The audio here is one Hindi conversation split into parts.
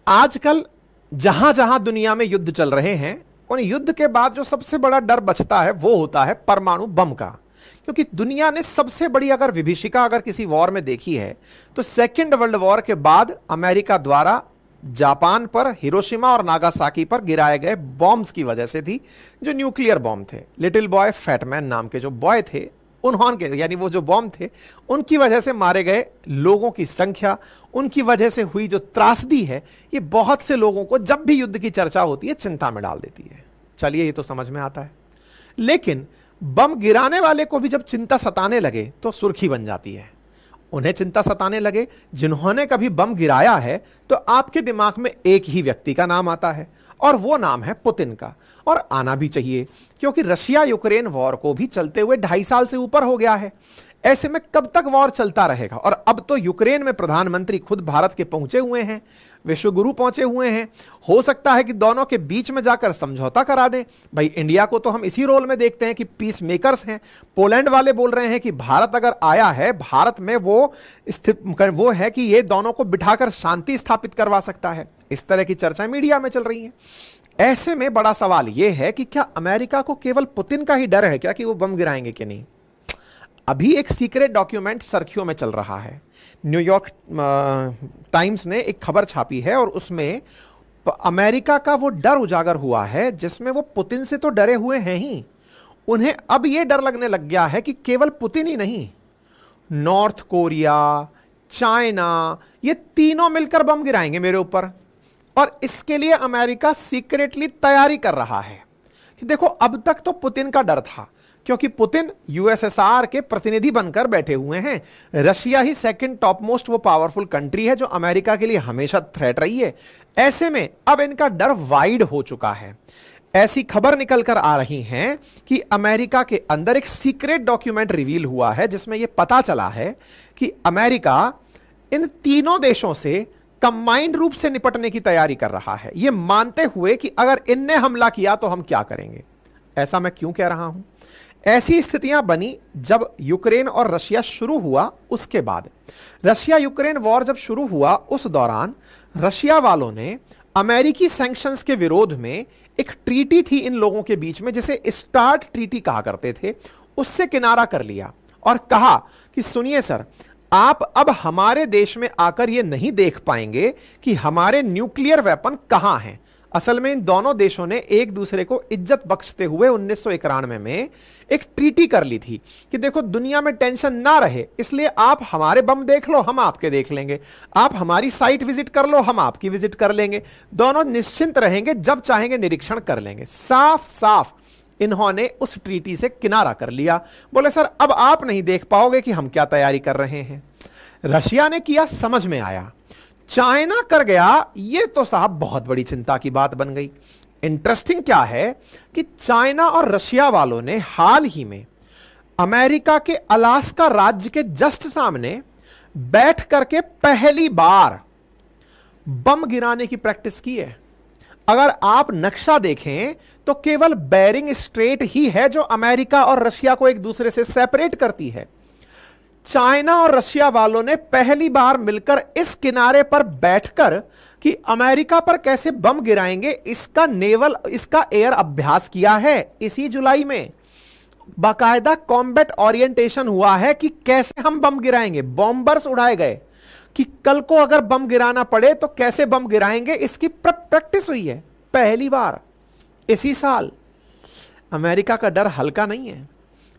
आजकल जहां जहां दुनिया में युद्ध चल रहे हैं, उन युद्ध के बाद जो सबसे बड़ा डर बचता है वो होता है परमाणु बम का। क्योंकि दुनिया ने सबसे बड़ी अगर विभीषिका अगर किसी वॉर में देखी है तो सेकेंड वर्ल्ड वॉर के बाद अमेरिका द्वारा जापान पर हिरोशिमा और नागासाकी पर गिराए गए बॉम्ब्स की वजह से थी, जो न्यूक्लियर बॉम्ब थे। लिटिल बॉय फैटमैन नाम के जो बॉय थे, उन्होंने यानी वो जो बॉम्ब थे, उनकी वजह से मारे गए लोगों की संख्या, उनकी वजह से हुई जो त्रासदी है, ये बहुत से लोगों को जब भी युद्ध की चर्चा होती है चिंता में डाल देती है। चलिए, ये तो समझ में आता है। लेकिन बम गिराने वाले को भी जब चिंता सताने लगे तो सुर्खी बन जाती है। उन्हें चिंता सताने लगे जिन्होंने कभी बम गिराया है, तो आपके दिमाग में एक ही व्यक्ति का नाम आता है और वो नाम है पुतिन का। और आना भी चाहिए, क्योंकि रशिया यूक्रेन वॉर को भी चलते हुए 2.5 साल से ऊपर हो गया है। ऐसे में कब तक वॉर चलता रहेगा? और अब तो यूक्रेन में प्रधानमंत्री खुद भारत के पहुंचे हुए हैं, विश्वगुरु पहुंचे हुए हैं। हो सकता है कि दोनों के बीच में जाकर समझौता करा दें। भाई, इंडिया को तो हम इसी रोल में देखते हैं कि पीस मेकर्स हैं। पोलैंड वाले बोल रहे हैं कि भारत अगर आया है, भारत में वो है कि ये दोनों को बिठाकर शांति स्थापित करवा सकता है। इस तरह की चर्चाएं मीडिया में चल रही हैं। ऐसे में बड़ा सवाल यह है कि क्या अमेरिका को केवल पुतिन का ही डर है क्या कि वो बम गिराएंगे कि नहीं? अभी एक सीक्रेट डॉक्यूमेंट सरखियों में चल रहा है। न्यूयॉर्क टाइम्स ने एक खबर छापी है और उसमें अमेरिका का वो डर उजागर हुआ है जिसमें वो पुतिन से तो डरे हुए हैं ही, उन्हें अब ये डर लगने लग गया है कि केवल पुतिन ही नहीं, नॉर्थ कोरिया, चाइना, ये तीनों मिलकर बम गिराएंगे मेरे ऊपर। और इसके लिए अमेरिका सीक्रेटली तैयारी कर रहा है। कि देखो, अब तक तो पुतिन का डर था क्योंकि पुतिन यूएसएसआर के प्रतिनिधि बनकर बैठे हुए हैं। रशिया ही सेकंड टॉप मोस्ट वो पावरफुल कंट्री है जो अमेरिका के लिए हमेशा थ्रेट रही है। ऐसे में अब इनका डर वाइड हो चुका है। ऐसी खबर निकलकर आ रही हैं कि अमेरिका के अंदर एक सीक्रेट डॉक्यूमेंट रिवील हुआ है जिसमें यह पता चला है कि अमेरिका इन तीनों देशों से कंबाइंड रूप से निपटने की तैयारी कर रहा है, यह मानते हुए कि अगर इनने हमला किया तो हम क्या करेंगे। ऐसा मैं क्यों कह रहा हूं? ऐसी स्थितियां बनी जब यूक्रेन और रशिया शुरू हुआ। उसके बाद रशिया यूक्रेन वॉर जब शुरू हुआ, उस दौरान रशिया वालों ने अमेरिकी सैंक्शंस के विरोध में एक ट्रीटी थी इन लोगों के बीच में, जिसे स्टार्ट ट्रीटी कहा करते थे, उससे किनारा कर लिया और कहा कि सुनिए सर, आप अब हमारे देश में आकर यह नहीं देख पाएंगे कि हमारे न्यूक्लियर वेपन कहां हैं। असल में इन दोनों देशों ने एक दूसरे को इज्जत बख्शते हुए 1991 में एक ट्रीटी कर ली थी कि देखो, दुनिया में टेंशन ना रहे, इसलिए आप हमारे बम देख लो, हम आपके देख लेंगे। आप हमारी साइट विजिट कर लो, हम आपकी विजिट कर लेंगे। दोनों निश्चिंत रहेंगे, जब चाहेंगे निरीक्षण कर लेंगे। साफ साफ इन्होंने उस ट्रीटी से किनारा कर लिया। बोले सर, अब आप नहीं देख पाओगे कि हम क्या तैयारी कर रहे हैं। रशिया ने किया, समझ में आया। चाइना कर गया, यह तो साहब बहुत बड़ी चिंता की बात बन गई। इंटरेस्टिंग क्या है कि चाइना और रशिया वालों ने हाल ही में अमेरिका के अलास्का राज्य के जस्ट सामने बैठ करके पहली बार बम गिराने की प्रैक्टिस की है। अगर आप नक्शा देखें तो केवल बेरिंग स्ट्रेट ही है जो अमेरिका और रशिया को एक दूसरे से सेपरेट करती है। चाइना और रशिया वालों ने पहली बार मिलकर इस किनारे पर बैठकर कि अमेरिका पर कैसे बम गिराएंगे, इसका एयर अभ्यास किया है। इसी जुलाई में बाकायदा कॉम्बैट ओरिएंटेशन हुआ है कि कैसे हम बम गिराएंगे। बॉम्बर्स उड़ाए गए कि कल को अगर बम गिराना पड़े तो कैसे बम गिराएंगे, इसकी प्रैक्टिस हुई है पहली बार इसी साल। अमेरिका का डर हल्का नहीं है।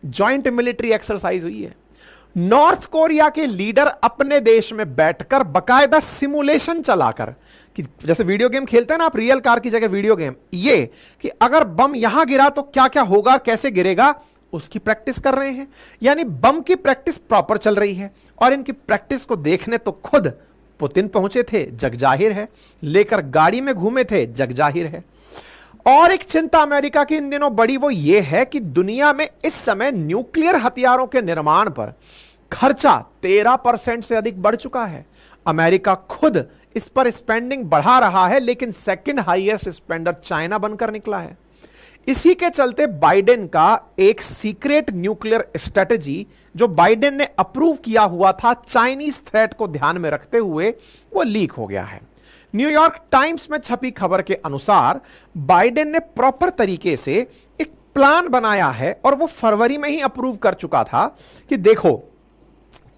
जॉइंट मिलिट्री एक्सरसाइज हुई है। नॉर्थ कोरिया के लीडर अपने देश में बैठकर बकायदा सिमुलेशन चलाकर, कि जैसे वीडियो गेम खेलते हैं ना आप, रियल कार की जगह वीडियो गेम, ये कि अगर बम यहां गिरा तो क्या क्या होगा, कैसे गिरेगा, उसकी प्रैक्टिस कर रहे हैं। यानी बम की प्रैक्टिस प्रॉपर चल रही है। और इनकी प्रैक्टिस को देखने तो खुद पुतिन पहुंचे थे, जग जाहिर है। लेकर गाड़ी में घूमे थे, जग जाहिर है। और एक चिंता अमेरिका की इन दिनों बड़ी, वो ये है कि दुनिया में इस समय न्यूक्लियर हथियारों के निर्माण पर खर्चा 13% से अधिक बढ़ चुका है। अमेरिका खुद इस पर स्पेंडिंग बढ़ा रहा है, लेकिन सेकंड हाईएस्ट स्पेंडर चाइना बनकर निकला है। इसी के चलते बाइडेन का एक secret nuclear strategy Joe Biden ने अप्रूव किया हुआ था चाइनीज थ्रेट को ध्यान में रखते हुए, वो लीक हो गया है। न्यूयॉर्क टाइम्स में छपी खबर के अनुसार बाइडेन ने प्रॉपर तरीके से एक प्लान बनाया है और वो फरवरी में ही अप्रूव कर चुका था कि देखो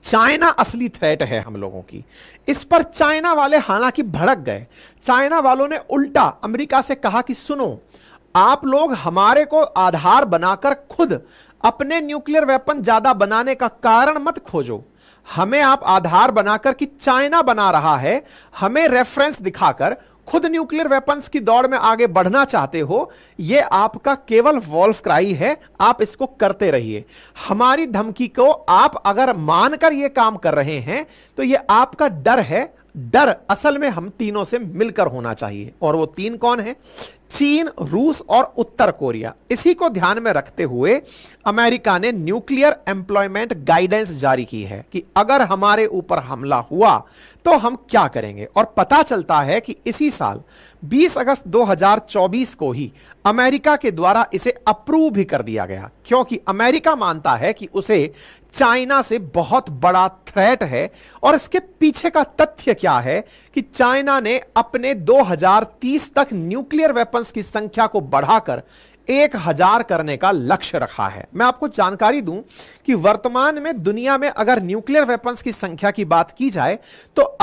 चाइना असली थ्रेट है हम लोगों की। इस पर चाइना वाले हालांकि भड़क गए। चाइना वालों ने उल्टा अमेरिका से कहा कि सुनो, आप लोग हमारे को आधार बनाकर खुद अपने न्यूक्लियर वेपन ज्यादा बनाने का कारण मत खोजो। हमें आप आधार बनाकर कि चाइना बना रहा है, हमें रेफरेंस दिखाकर खुद न्यूक्लियर वेपन्स की दौड़ में आगे बढ़ना चाहते हो, यह आपका केवल वॉल्फ क्राई है, आप इसको करते रहिए। हमारी धमकी को आप अगर मानकर यह काम कर रहे हैं तो यह आपका डर है। डर असल में हम तीनों से मिलकर होना चाहिए, और वो तीन कौन है? चीन, रूस और उत्तर कोरिया। इसी को ध्यान में रखते हुए अमेरिका ने न्यूक्लियर एम्प्लॉयमेंट गाइडेंस जारी की है कि अगर हमारे ऊपर हमला हुआ तो हम क्या करेंगे। और पता चलता है कि इसी साल 20 अगस्त 2024 को ही अमेरिका के द्वारा इसे अप्रूव भी कर दिया गया, क्योंकि अमेरिका मानता है कि उसे चाइना से बहुत बड़ा थ्रेट है। और इसके पीछे का तथ्य क्या है कि चाइना ने अपने 2030 तक न्यूक्लियर वेपन्स की संख्या को बढ़ाकर 1000 करने का लक्ष्य रखा है। मैं आपको जानकारी दूं कि वर्तमान में दुनिया में अगर न्यूक्लियर वेपन्स की संख्या की बात की जाए तो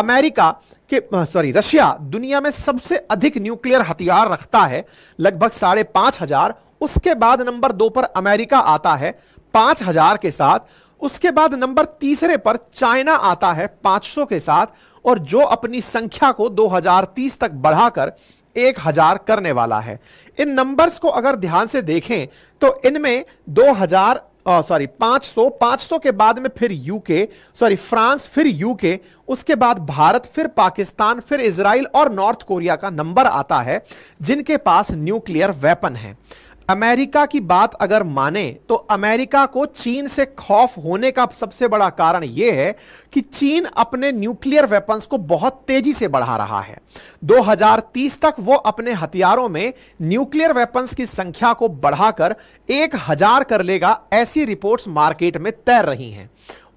रशिया दुनिया में सबसे अधिक न्यूक्लियर हथियार रखता है, लगभग 5500। उसके बाद नंबर 2 पर अमेरिका आता है 5000 के साथ। उसके बाद नंबर तीसरे पर चाइना आता है 500 के साथ, और जो अपनी संख्या को 2030 तक बढ़ाकर 1000 करने वाला है। इन नंबर्स को अगर ध्यान से देखें तो इनमें 500 के बाद में फिर फ्रांस, फिर यूके, उसके बाद भारत, फिर पाकिस्तान, फिर इजराइल और नॉर्थ कोरिया का नंबर आता है जिनके पास न्यूक्लियर वेपन है। अमेरिका की बात अगर माने तो अमेरिका को चीन से खौफ होने का सबसे बड़ा कारण यह है कि चीन अपने न्यूक्लियर वेपन्स को बहुत तेजी से बढ़ा रहा है। 2030 तक वो अपने हथियारों में न्यूक्लियर वेपन्स की संख्या को बढ़ाकर 1000 कर लेगा, ऐसी रिपोर्ट्स मार्केट में तैर रही हैं।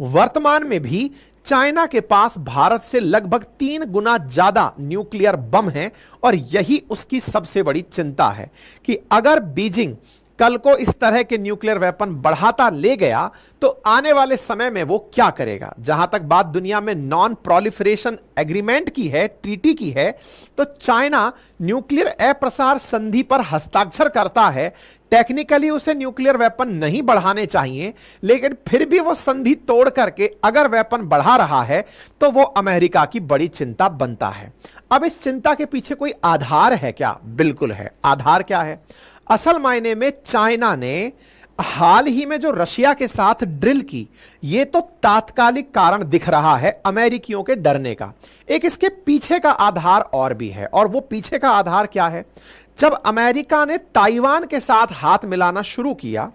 वर्तमान में भी चाइना के पास भारत से लगभग 3 गुना ज्यादा न्यूक्लियर बम हैं, और यही उसकी सबसे बड़ी चिंता है कि अगर बीजिंग कल को इस तरह के न्यूक्लियर वेपन बढ़ाता ले गया तो आने वाले समय में वो क्या करेगा। जहां तक बात दुनिया में नॉन प्रोलिफरेशन एग्रीमेंट की है, ट्रीटी की है, तो चाइना न्यूक्लियर अप्रसार संधि पर हस्ताक्षर करता है। टेक्निकली उसे न्यूक्लियर वेपन नहीं बढ़ाने चाहिए, लेकिन फिर भी वो संधि तोड़ करके अगर वेपन बढ़ा रहा है तो वो अमेरिका की बड़ी चिंता बनता है। अब इस चिंता के पीछे कोई आधार है क्या? बिल्कुल है। आधार क्या है? असल मायने में चाइना ने हाल ही में जो रशिया के साथ ड्रिल की, यह तो तात्कालिक कारण दिख रहा है अमेरिकियों के डरने का। एक इसके पीछे का आधार और भी है, और वो पीछे का आधार क्या है? जब अमेरिका ने ताइवान के साथ हाथ मिलाना शुरू किया,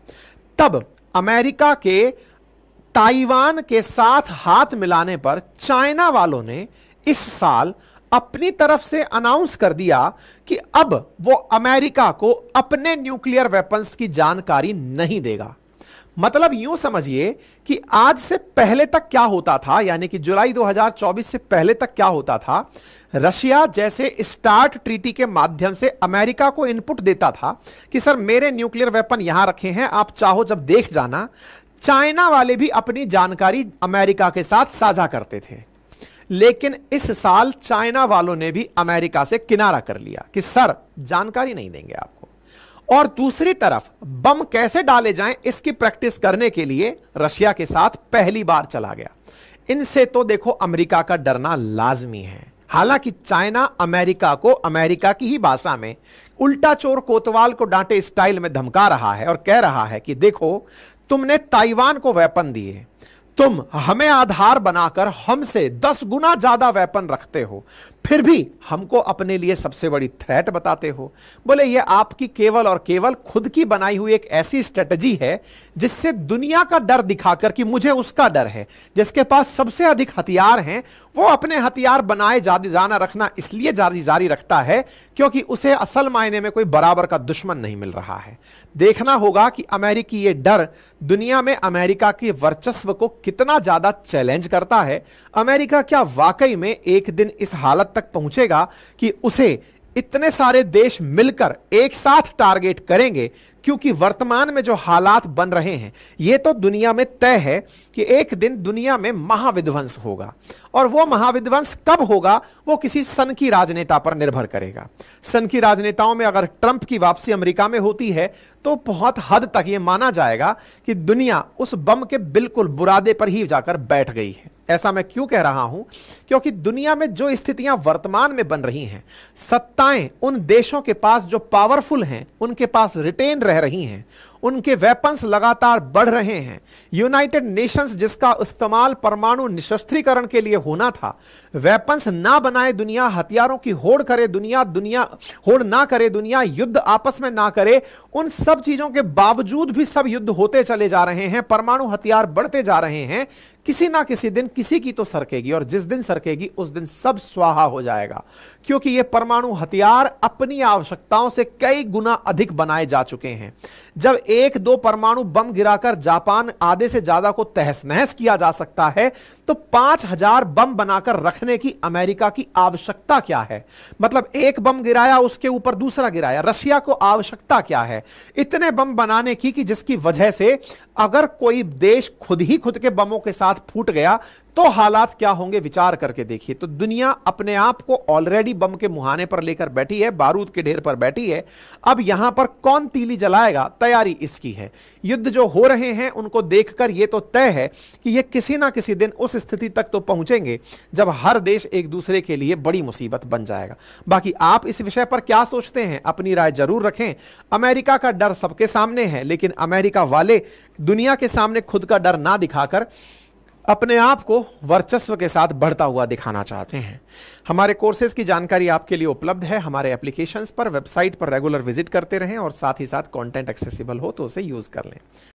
तब अमेरिका के ताइवान के साथ हाथ मिलाने पर चाइना वालों ने इस साल अपनी तरफ से अनाउंस कर दिया कि अब वो अमेरिका को अपने न्यूक्लियर वेपन्स की जानकारी नहीं देगा। मतलब यूं समझिए कि आज से पहले तक क्या होता था, यानी कि जुलाई 2024 से पहले तक क्या होता था, रशिया जैसे स्टार्ट ट्रीटी के माध्यम से अमेरिका को इनपुट देता था कि सर मेरे न्यूक्लियर वेपन यहां रखे हैं, आप चाहो जब देख जाना। चाइना वाले भी अपनी जानकारी अमेरिका के साथ साझा करते थे, लेकिन इस साल चाइना वालों ने भी अमेरिका से किनारा कर लिया कि सर जानकारी नहीं देंगे आपको। और दूसरी तरफ बम कैसे डाले जाएं इसकी प्रैक्टिस करने के लिए रशिया के साथ पहली बार चला गया। इनसे तो देखो अमेरिका का डरना लाजमी है। हालांकि चाइना अमेरिका को अमेरिका की ही भाषा में उल्टा चोर कोतवाल को डांटे स्टाइल में धमका रहा है और कह रहा है कि देखो तुमने ताइवान को वेपन दिए, तुम हमें आधार बनाकर हमसे 10 गुना ज्यादा वेपन रखते हो, फिर भी हमको अपने लिए सबसे बड़ी थ्रेट बताते हो। बोले ये आपकी केवल और केवल खुद की बनाई हुई एक ऐसी स्ट्रेटजी है जिससे दुनिया का डर दिखाकर कि मुझे उसका डर है, जिसके पास सबसे अधिक हथियार हैं वो अपने हथियार बनाए जाना रखना इसलिए जारी रखता है क्योंकि उसे असल मायने में कोई बराबर का दुश्मन नहीं मिल रहा है। देखना होगा कि अमेरिकी ये डर दुनिया में अमेरिका के वर्चस्व को कितना ज्यादा चैलेंज करता है। अमेरिका क्या वाकई में एक दिन इस हालत तक पहुंचेगा कि उसे इतने सारे देश मिलकर एक साथ टारगेट करेंगे? क्योंकि वर्तमान में जो हालात बन रहे हैं, यह तो दुनिया में तय है कि एक दिन दुनिया में महाविध्वंस होगा। और वो महाविध्वंस कब होगा, वो किसी सनकी राजनेता पर निर्भर करेगा। सनकी राजनेताओं में अगर ट्रंप की वापसी अमेरिका में होती है तो बहुत हद तक यह माना जाएगा कि दुनिया उस बम के बिल्कुल बुरादे पर ही जाकर बैठ गई है। ऐसा मैं क्यों कह रहा हूं? क्योंकि दुनिया में जो स्थितियां वर्तमान में बन रही हैं, सत्ताएं उन देशों के पास जो पावरफुल हैं, उनके पास रिटेन रह रही हैं, उनके वेपन्स लगातार बढ़ रहे हैं। यूनाइटेड नेशंस जिसका इस्तेमाल परमाणु निशस्त्रीकरण के लिए होना था, वेपन्स ना बनाए दुनिया, हथियारों की होड़ करे दुनिया, होड़ ना करे दुनिया, युद्ध आपस में ना करे, उन सब चीजों के बावजूद भी सब युद्ध होते चले जा रहे हैं, परमाणु हथियार बढ़ते जा रहे हैं। किसी ना किसी दिन किसी की तो सरकेगी, और जिस दिन सरकेगी उस दिन सब स्वाहा हो जाएगा। क्योंकि ये परमाणु हथियार अपनी आवश्यकताओं से कई गुना अधिक बनाए जा चुके हैं। जब एक दो परमाणु बम गिराकर जापान आधे से ज्यादा को तहस नहस किया जा सकता है, तो 5000 बम बनाकर रखने की अमेरिका की आवश्यकता क्या है? मतलब एक बम गिराया, उसके ऊपर दूसरा गिराया। रशिया को आवश्यकता क्या है इतने बम बनाने की, कि जिसकी वजह से अगर कोई देश खुद ही खुद के बमों के साथ फूट गया तो हालात क्या होंगे, विचार करके देखिए। तो दुनिया अपने आप को ऑलरेडी बम के मुहाने पर लेकर बैठी है, बारूद के ढेर पर बैठी है। अब यहां पर कौन तीली जलाएगा, तैयारी इसकी है। युद्ध जो हो रहे हैं उनको देखकर यह तो तय है कि यह किसी ना किसी दिन उस स्थिति तक तो पहुंचेंगे जब हर देश एक दूसरे के लिए बड़ी मुसीबत बन जाएगा। बाकी आप इस विषय पर क्या सोचते हैं, अपनी राय जरूर रखें। अमेरिका का डर सबके सामने है, लेकिन अमेरिका वाले दुनिया के सामने खुद का डर ना दिखाकर अपने आप को वर्चस्व के साथ बढ़ता हुआ दिखाना चाहते हैं। हमारे कोर्सेज की जानकारी आपके लिए उपलब्ध है हमारे एप्लीकेशंस पर, वेबसाइट पर रेगुलर विजिट करते रहें, और साथ ही साथ कंटेंट एक्सेसिबल हो तो उसे यूज कर लें।